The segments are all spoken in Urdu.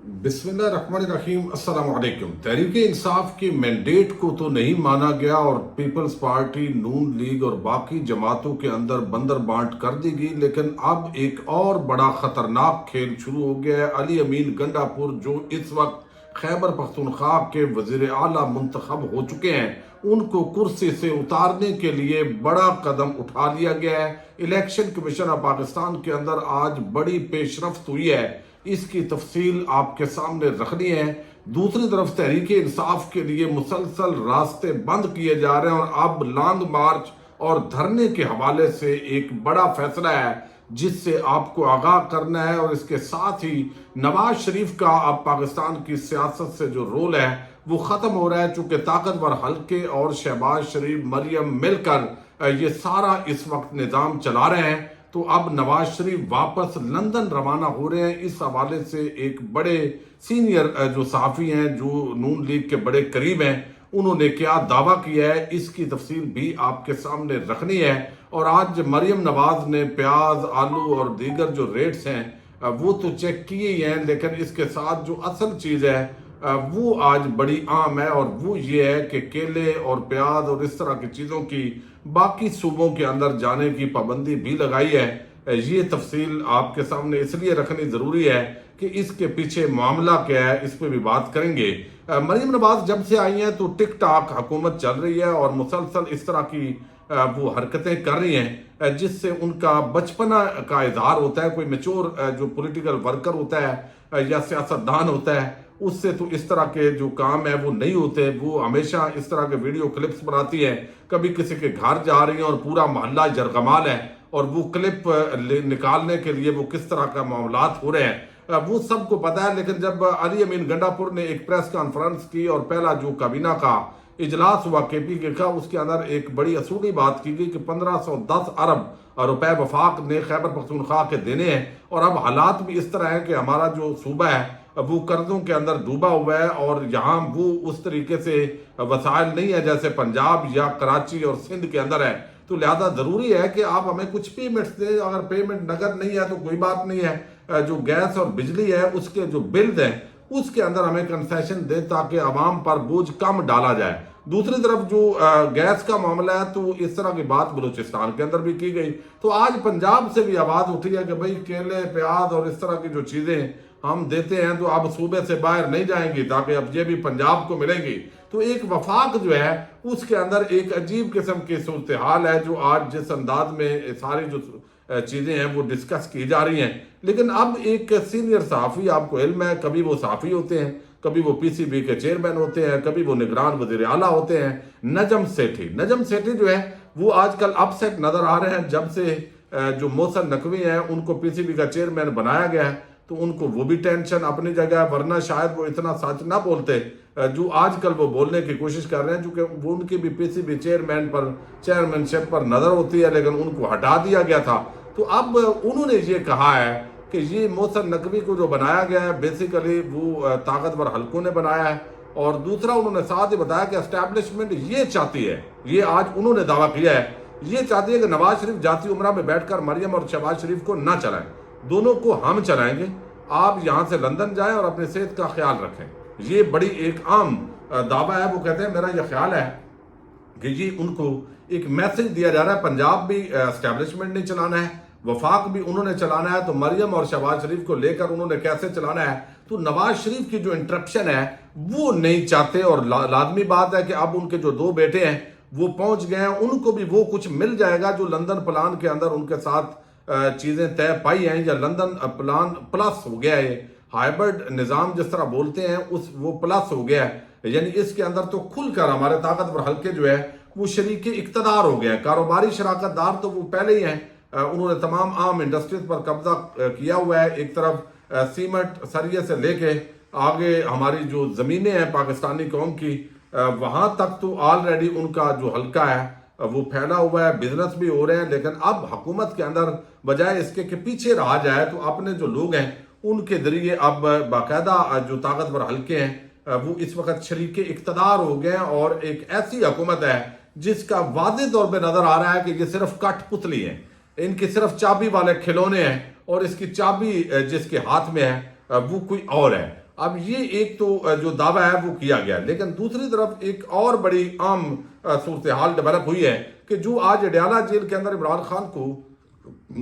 بسم اللہ الرحمن الرحیم۔ السلام علیکم۔ تحریک انصاف کی مینڈیٹ کو تو نہیں مانا گیا اور پیپلز پارٹی، نون لیگ اور باقی جماعتوں کے اندر بندر بانٹ کر دی گئی، لیکن اب ایک اور بڑا خطرناک کھیل شروع ہو گیا ہے۔ علی امین گنڈا پور جو اس وقت خیبر پختونخوا کے وزیر اعلیٰ منتخب ہو چکے ہیں، ان کو کرسی سے اتارنے کے لیے بڑا قدم اٹھا لیا گیا ہے۔ الیکشن کمیشن آف پاکستان کے اندر آج بڑی پیش رفت ہوئی ہے، اس کی تفصیل آپ کے سامنے رکھنی ہے۔ دوسری طرف تحریک انصاف کے لیے مسلسل راستے بند کیے جا رہے ہیں اور اب لانگ مارچ اور دھرنے کے حوالے سے ایک بڑا فیصلہ ہے جس سے آپ کو آگاہ کرنا ہے، اور اس کے ساتھ ہی نواز شریف کا اب پاکستان کی سیاست سے جو رول ہے وہ ختم ہو رہا ہے، چونکہ طاقتور حلقے اور شہباز شریف، مریم مل کر یہ سارا اس وقت نظام چلا رہے ہیں۔ تو اب نواز شریف واپس لندن روانہ ہو رہے ہیں۔ اس حوالے سے ایک بڑے سینئر جو صحافی ہیں، جو نون لیگ کے بڑے قریب ہیں، انہوں نے کیا دعویٰ کیا ہے، اس کی تفصیل بھی آپ کے سامنے رکھنی ہے۔ اور آج مریم نواز نے پیاز، آلو اور دیگر جو ریٹس ہیں وہ تو چیک کیے ہی ہیں، لیکن اس کے ساتھ جو اصل چیز ہے وہ آج بڑی عام ہے، اور وہ یہ ہے کہ کیلے اور پیاز اور اس طرح کی چیزوں کی باقی صوبوں کے اندر جانے کی پابندی بھی لگائی ہے۔ یہ تفصیل آپ کے سامنے اس لیے رکھنی ضروری ہے کہ اس کے پیچھے معاملہ کیا ہے، اس پہ بھی بات کریں گے۔ مریم نواز جب سے آئی ہیں تو ٹک ٹاک حکومت چل رہی ہے اور مسلسل اس طرح کی وہ حرکتیں کر رہی ہیں جس سے ان کا بچپنا کا اظہار ہوتا ہے۔ کوئی میچور جو پولیٹیکل ورکر ہوتا ہے یا سیاستدان ہوتا ہے، اس سے تو اس طرح کے جو کام ہے وہ نہیں ہوتے۔ وہ ہمیشہ اس طرح کے ویڈیو کلپس بناتی ہے، کبھی کسی کے گھر جا رہی ہیں اور پورا محلہ جرغمال ہے، اور وہ کلپ نکالنے کے لیے وہ کس طرح کا معاملات ہو رہے ہیں وہ سب کو پتا ہے۔ لیکن جب علی امین گنڈا پور نے ایک پریس کانفرنس کی اور پہلا جو کابینہ کا اجلاس ہوا کے پی کے کا، اس کے اندر ایک بڑی اصولی بات کی گئی کہ 1510 ارب روپے وفاق نے خیبر پختونخوا کے دینے ہیں، اور اب حالات بھی اس طرح ہے کہ ہمارا جو صوبہ ہے وہ قرضوں کے اندر ڈوبا ہوا ہے، اور یہاں وہ اس طریقے سے وسائل نہیں ہے جیسے پنجاب یا کراچی اور سندھ کے اندر ہے۔ تو لہذا ضروری ہے کہ آپ ہمیں کچھ پیمنٹس دیں، اگر پیمنٹ نقد نہیں ہے تو کوئی بات نہیں ہے، جو گیس اور بجلی ہے اس کے جو بلز ہیں اس کے اندر ہمیں کنسیشن دیں تاکہ عوام پر بوجھ کم ڈالا جائے۔ دوسری طرف جو گیس کا معاملہ ہے تو اس طرح کی بات بلوچستان کے اندر بھی کی گئی۔ تو آج پنجاب سے بھی آواز اٹھی ہے کہ بھئی کیلے، پیاز اور اس طرح کی جو چیزیں ہم دیتے ہیں تو اب صوبے سے باہر نہیں جائیں گی، تاکہ اب یہ بھی پنجاب کو ملیں گی۔ تو ایک وفاق جو ہے اس کے اندر ایک عجیب قسم کی صورتحال ہے جو آج جس انداز میں ساری جو چیزیں ہیں وہ ڈسکس کی جا رہی ہیں۔ لیکن اب ایک سینئر صحافی، آپ کو علم ہے، کبھی وہ صحافی ہوتے ہیں، کبھی وہ پی سی بی کے چیئرمین ہوتے ہیں، کبھی وہ نگران وزیر اعلیٰ ہوتے ہیں، نجم سیٹھی جو ہے وہ آج کل اپ سیٹ نظر آ رہے ہیں۔ جب سے جو محسن نقوی ہیں ان کو پی سی بی کا چیئرمین بنایا گیا ہے تو ان کو وہ بھی ٹینشن اپنی جگہ ہے، ورنہ شاید وہ اتنا سچ نہ بولتے جو آج کل وہ بولنے کی کوشش کر رہے ہیں، چونکہ وہ ان کی بھی پی سی بی چیئرمین شپ پر نظر ہوتی ہے، لیکن ان کو ہٹا دیا گیا تھا۔ تو اب انہوں نے یہ کہا ہے کہ یہ محسن نقوی کو جو بنایا گیا ہے بیسیکلی وہ طاقتور حلقوں نے بنایا ہے، اور دوسرا انہوں نے ساتھ ہی بتایا کہ اسٹیبلشمنٹ یہ چاہتی ہے، یہ آج انہوں نے دعویٰ کیا ہے، یہ چاہتی ہے کہ نواز شریف جاتی عمرہ میں بیٹھ کر مریم اور شہباز شریف کو نہ چلائیں، دونوں کو ہم چلائیں گے، آپ یہاں سے لندن جائیں اور اپنی صحت کا خیال رکھیں۔ یہ بڑی ایک عام دعویٰ ہے۔ وہ کہتے ہیں میرا یہ خیال ہے کہ یہ ان کو ایک میسج دیا جا رہا ہے، پنجاب بھی اسٹیبلشمنٹ نہیں چلانا ہے، وفاق بھی انہوں نے چلانا ہے، تو مریم اور شہباز شریف کو لے کر انہوں نے کیسے چلانا ہے۔ تو نواز شریف کی جو انٹرپشن ہے وہ نہیں چاہتے، اور لازمی بات ہے کہ اب ان کے جو دو بیٹے ہیں وہ پہنچ گئے ہیں، ان کو بھی وہ کچھ مل جائے گا جو لندن پلان کے اندر ان کے ساتھ چیزیں طے پائی ہیں، یا لندن پلان پلس ہو گیا ہے، ہائبرڈ نظام جس طرح بولتے ہیں وہ پلس ہو گیا ہے، یعنی اس کے اندر تو کھل کر ہمارے طاقتور حلقے جو ہے وہ شریک اقتدار ہو گیا ہے۔ کاروباری شراکت دار تو وہ پہلے ہی ہیں، انہوں نے تمام عام انڈسٹریز پر قبضہ کیا ہوا ہے، ایک طرف سیمنٹ سریے سے لے کے آگے ہماری جو زمینیں ہیں پاکستانی قوم کی وہاں تک تو آلریڈی ان کا جو حلقہ ہے وہ پھیلا ہوا ہے، بزنس بھی ہو رہے ہیں۔ لیکن اب حکومت کے اندر بجائے اس کے کہ پیچھے رہا جائے تو اپنے جو لوگ ہیں ان کے ذریعے اب باقاعدہ جو طاقتور حلقے ہیں وہ اس وقت شریک اقتدار ہو گئے ہیں، اور ایک ایسی حکومت ہے جس کا واضح طور پہ نظر آ رہا ہے کہ یہ صرف کٹ پتلی ہے، ان کی صرف چابی والے کھلونے ہیں، اور اس کی چابی جس کے ہاتھ میں ہے وہ کوئی اور ہے۔ اب یہ ایک تو جو دعویٰ ہے وہ کیا گیا، لیکن دوسری طرف ایک اور بڑی عام صورتحال ڈیولپ ہوئی ہے کہ جو آج اڈیالہ جیل کے اندر عمران خان کو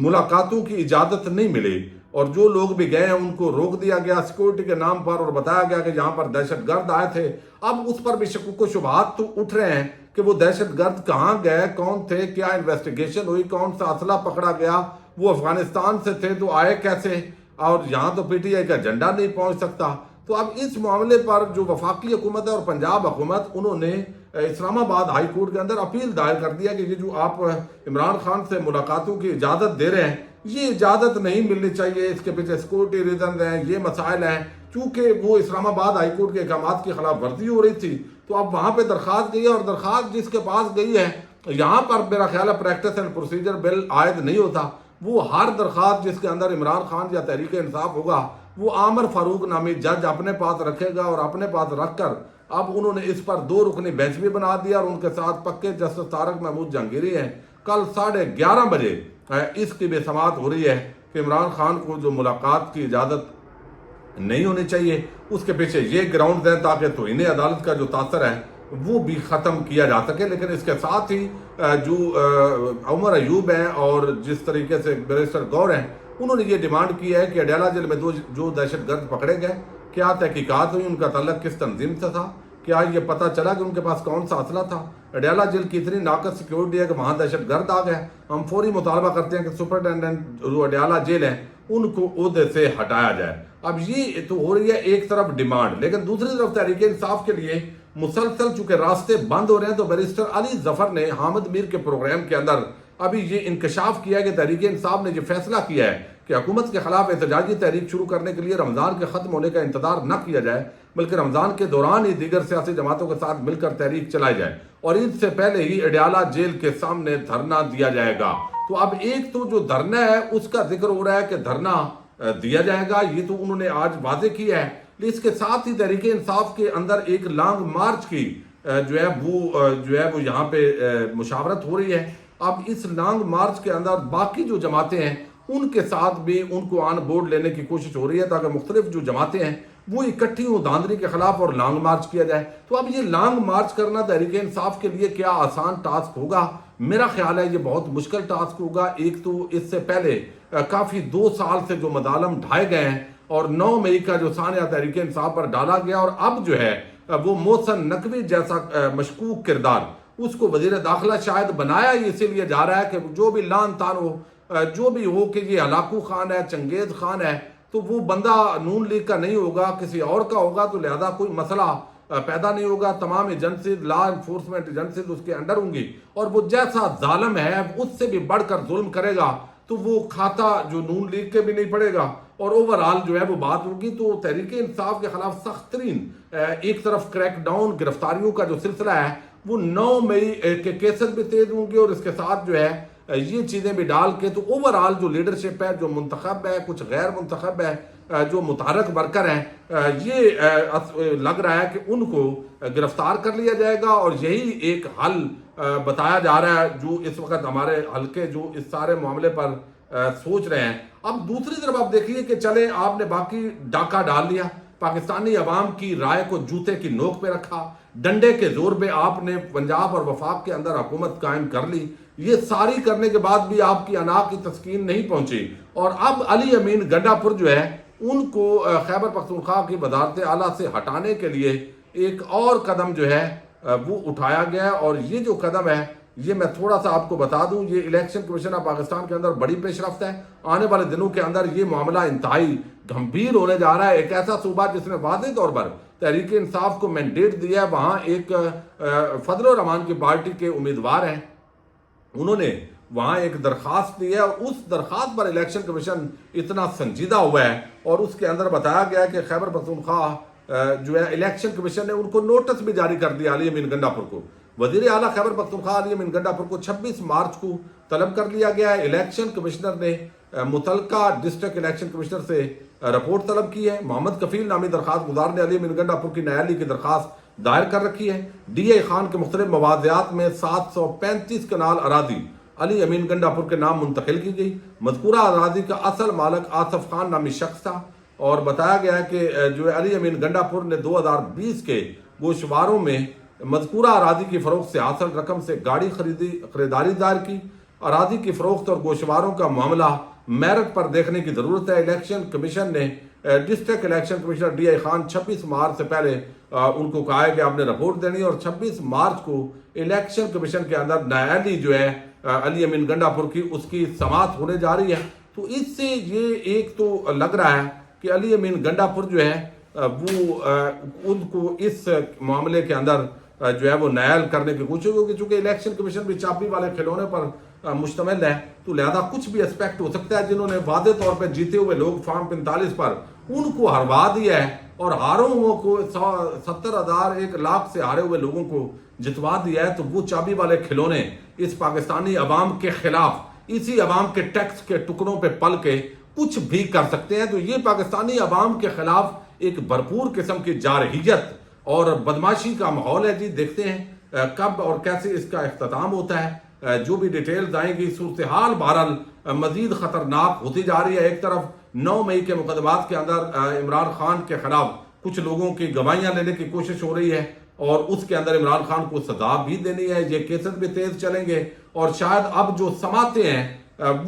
ملاقاتوں کی اجازت نہیں ملی اور جو لوگ بھی گئے ہیں ان کو روک دیا گیا سیکورٹی کے نام پر اور بتایا گیا کہ یہاں پر دہشت گرد آئے تھے۔ اب اس پر بھی شکوک و شبہات تو اٹھ رہے ہیں کہ وہ دہشت گرد کہاں گئے، کون تھے، کیا انویسٹیگیشن ہوئی، کون سا اسلحہ پکڑا گیا، وہ افغانستان سے تھے تو آئے کیسے، اور یہاں تو پی ٹی آئی کا جھنڈا نہیں پہنچ سکتا۔ تو اب اس معاملے پر جو وفاقی حکومت ہے اور پنجاب حکومت، انہوں نے اسلام آباد ہائی کورٹ کے اندر اپیل دائر کر دیا کہ یہ جو آپ عمران خان سے ملاقاتوں کی اجازت دے رہے ہیں یہ اجازت نہیں ملنی چاہیے، اس کے پیچھے سیکورٹی ریزنز ہیں، یہ مسائل ہیں۔ چونکہ وہ اسلام آباد ہائی کورٹ کے احکامات کی خلاف ورزی ہو رہی تھی تو اب وہاں پہ درخواست گئی ہے، اور درخواست جس کے پاس گئی ہے یہاں پر میرا خیال ہے پریکٹس اینڈ پروسیجر بل عائد نہیں ہوتا۔ وہ ہر درخواست جس کے اندر عمران خان یا تحریک انصاف ہوگا وہ عامر فاروق نامی جج اپنے پاس رکھے گا، اور اپنے پاس رکھ کر اب انہوں نے اس پر 2 رکنی بینچ بھی بنا دیا، اور ان کے ساتھ پکے جسٹس طارق محمود جہانگیری ہیں۔ کل 11:30 بجے اس کی بھی سماعت ہو رہی ہے کہ عمران خان کو جو ملاقات کی اجازت نہیں ہونی چاہیے، اس کے پیچھے یہ گراؤنڈ ہیں تاکہ توہین عدالت کا جو تاثر ہے وہ بھی ختم کیا جا سکے۔ لیکن اس کے ساتھ ہی جو عمر ایوب ہیں اور جس طریقے سے بیرسٹر گور ہیں، انہوں نے یہ ڈیمانڈ کی ہے کہ اڈیالہ جیل میں جو دہشت گرد پکڑے گئے کیا تحقیقات ہوئی، ان کا تعلق کس تنظیم سے تھا، کیا یہ پتہ چلا کہ ان کے پاس کون سا اسلحہ تھا۔ اڈیالہ جیل کی اتنی ناقص سیکیورٹی ہے کہ وہاں دہشت گرد آ گئے۔ ہم فوری مطالبہ کرتے ہیں کہ سپرنٹینڈنٹ جو اڈیالہ جیل ہے ان کو عہدے سے ہٹایا جائے۔ اب یہ تو ہو رہی ہے ایک طرف ڈیمانڈ، لیکن دوسری طرف تحریک انصاف کے لیے مسلسل چونکہ راستے بند ہو رہے ہیں، تو بیرسٹر علی ظفر نے حامد میر کے پروگرام کے اندر ابھی یہ انکشاف کیا ہے کہ تحریک انصاف نے یہ فیصلہ کیا ہے کہ حکومت کے خلاف احتجاجی تحریک شروع کرنے کے لیے رمضان کے ختم ہونے کا انتظار نہ کیا جائے، بلکہ رمضان کے دوران ہی دیگر سیاسی جماعتوں کے ساتھ مل کر تحریک چلائی جائے، اور عید سے پہلے ہی اڈیالہ جیل کے سامنے دھرنا دیا جائے گا۔ تو اب ایک تو جو دھرنا ہے اس کا ذکر ہو رہا ہے کہ دھرنا دیا جائے گا، یہ تو انہوں نے آج واضح کیا ہے، لیکن اس کے ساتھ ہی تحریک انصاف کے اندر ایک لانگ مارچ کی جو ہے وہ یہاں پہ مشاورت ہو رہی ہے۔ اب اس لانگ مارچ کے اندر باقی جو جماعتیں ہیں ان کے ساتھ بھی ان کو آن بورڈ لینے کی کوشش ہو رہی ہے تاکہ مختلف جو جماعتیں ہیں وہ اکٹھی ہوں دھاندلی کے خلاف اور لانگ مارچ کیا جائے۔ تو اب یہ لانگ مارچ کرنا تحریک انصاف کے لیے کیا آسان ٹاسک ہوگا؟ میرا خیال ہے یہ بہت مشکل ٹاسک ہوگا۔ ایک تو اس سے پہلے کافی 2 سال سے جو مظالم ڈھائے گئے ہیں اور 9 مئی کا جو سانحہ تحریک انصاف پر ڈالا گیا، اور اب جو ہے وہ محسن نقوی جیسا مشکوک کردار اس کو وزیر داخلہ شاید بنایا ہی اسی لیے جا رہا ہے کہ جو بھی لان تان ہو، جو بھی ہو کہ یہ ہلاکو خان ہے، چنگیز خان ہے، تو وہ بندہ نون لیگ کا نہیں ہوگا، کسی اور کا ہوگا، تو لہذا کوئی مسئلہ پیدا نہیں ہوگا۔ تمام ایجنسیز، لا انفورسمنٹ ایجنسیز اس کے انڈر ہوں گی، اور وہ جیسا ظالم ہے اس سے بھی بڑھ کر ظلم کرے گا تو وہ کھاتا جو نون لیگ کے بھی نہیں پڑے گا، اور اوورآل جو ہے وہ بات ہوگی۔ تو تحریک انصاف کے خلاف سخت ترین ایک طرف کریک ڈاؤن گرفتاریوں کا جو سلسلہ ہے وہ 9 مئی کے کیسز بھی تیز ہوں گے، اور اس کے ساتھ جو ہے یہ چیزیں بھی ڈال کے تو اوورآل جو لیڈرشپ ہے، جو منتخب ہے، کچھ غیر منتخب ہے، جو متحرک ورکر ہیں، یہ لگ رہا ہے کہ ان کو گرفتار کر لیا جائے گا، اور یہی ایک حل بتایا جا رہا ہے جو اس وقت ہمارے حلقے جو اس سارے معاملے پر سوچ رہے ہیں۔ اب دوسری طرف آپ دیکھیے کہ چلے آپ نے باقی ڈاکہ ڈال لیا، پاکستانی عوام کی رائے کو جوتے کی نوک پہ رکھا، ڈنڈے کے زور پہ آپ نے پنجاب اور وفاق کے اندر حکومت قائم کر لی، یہ ساری کرنے کے بعد بھی آپ کی انا کی تسکین نہیں پہنچی، اور اب علی امین گنڈا پور جو ہے ان کو خیبر پختونخوا کی وزارت اعلیٰ سے ہٹانے کے لیے ایک اور قدم جو ہے وہ اٹھایا گیا ہے۔ اور یہ جو قدم ہے یہ میں تھوڑا سا آپ کو بتا دوں، یہ الیکشن کمیشن آف پاکستان کے اندر بڑی پیش رفت ہے۔ آنے والے دنوں کے اندر یہ معاملہ انتہائی گمبھیر ہونے جا رہا ہے۔ ایک ایسا صوبہ جس نے واضح طور پر تحریک انصاف کو مینڈیٹ دیا ہے، وہاں ایک فضل الرحمان کی پارٹی کے امیدوار ہیں، انہوں نے وہاں ایک درخواست دی ہے، اور اس درخواست پر الیکشن کمیشن اتنا سنجیدہ ہوا ہے، اور اس کے اندر بتایا گیا ہے کہ خیبر پختونخوا جو ہے الیکشن کمیشن نے ان کو نوٹس بھی جاری کر دیا علی امین گنڈا پور کو۔ وزیر اعلیٰ خیبر پختونخوا علی امین گنڈا پور کو 26 مارچ کو طلب کر لیا گیا ہے۔ الیکشن کمشنر نے متعلقہ ڈسٹرکٹ الیکشن کمشنر سے رپورٹ طلب کی ہے۔ محمد کفیل نامی درخواست گزار نے علی امین گنڈا پور کی نیالی کی درخواست دائر کر رکھی ہے۔ ڈی اے خان کے مختلف مواضعات میں 735 کنال اراضی علی امین گنڈا پور کے نام منتقل کی گئی۔ مذکورہ اراضی کا اصل مالک آصف خان نامی شخص تھا۔ اور بتایا گیا کہ جو علی امین گنڈا پور نے 2020 کے گوشواروں میں مذکورہ اراضی کی فروخت سے حاصل رقم سے گاڑی خریداری دائر کی۔ اراضی کی فروخت اور گوشواروں کا معاملہ میرٹ پر دیکھنے کی ضرورت ہے۔ الیکشن کمیشن نے district election commissioner D I Khan 26 March سے پہلے ان کو کہا ہے کہ آپ نے رپورٹ دینی، اور 26 مارچ کو الیکشن کمیشن کے اندر نائلی جو ہے علی امین گنڈا پور کی اس کی سماعت ہونے جا رہی ہے۔ تو اس سے یہ ایک تو لگ رہا ہے کہ علی امین گنڈا پور جو ہے وہ ان کو اس معاملے کے اندر جو ہے وہ نائل کرنے کی کوشش ہوگی، چونکہ الیکشن کمیشن بھی چابی والے کھلونے پر مشتمل ہے، تو لہذا کچھ بھی اسپیکٹ ہو سکتا ہے۔ جنہوں نے واضح طور پہ جیتے ہوئے لوگ فارم 45 پر ان کو ہروا دیا ہے، اور ہاروں کو 70,000 1 لاکھ سے ہارے ہوئے لوگوں کو جتوا دیا ہے، تو وہ چابی والے کھلونے اس پاکستانی عوام کے خلاف، اسی عوام کے ٹیکس کے ٹکڑوں پہ پل کے کچھ بھی کر سکتے ہیں۔ تو یہ پاکستانی عوام کے خلاف ایک بھرپور قسم کی جارحیت اور بدماشی کا ماحول ہے۔ جی دیکھتے ہیں کب اور کیسے اس کا اختتام ہوتا ہے۔ جو بھی ڈیٹیلز آئیں گی، صورتحال بہرحال مزید خطرناک ہوتی جا رہی ہے۔ ایک طرف 9 مئی کے مقدمات کے اندر عمران خان کے خلاف کچھ لوگوں کی گواہیاں لینے کی کوشش ہو رہی ہے، اور اس کے اندر عمران خان کو سزا بھی دینی ہے۔ یہ کیسز بھی تیز چلیں گے، اور شاید اب جو سماعتیں ہیں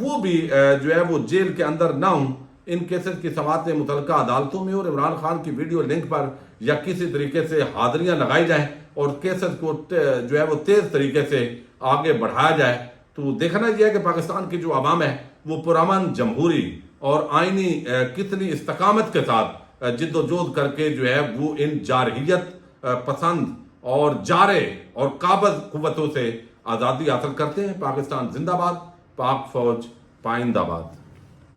وہ بھی جو ہے وہ جیل کے اندر نہ ہوں۔ ان کیسز کی سماعتیں متعلقہ عدالتوں میں، اور عمران خان کی ویڈیو لنک پر یا کسی طریقے سے حاضریاں لگائی جائیں، اور کیسز کو جو ہے وہ تیز طریقے سے آگے بڑھایا جائے۔ تو دیکھنا یہ ہے کہ پاکستان کی جو عوام ہے وہ پرامن جمہوری اور آئینی کتنی استقامت کے ساتھ جد و جہد کر کے جو ہے وہ ان جارحیت پسند اور جارے اور قابض قوتوں سے آزادی حاصل کرتے ہیں۔ پاکستان زندہ باد، پاک فوج پائندہ باد۔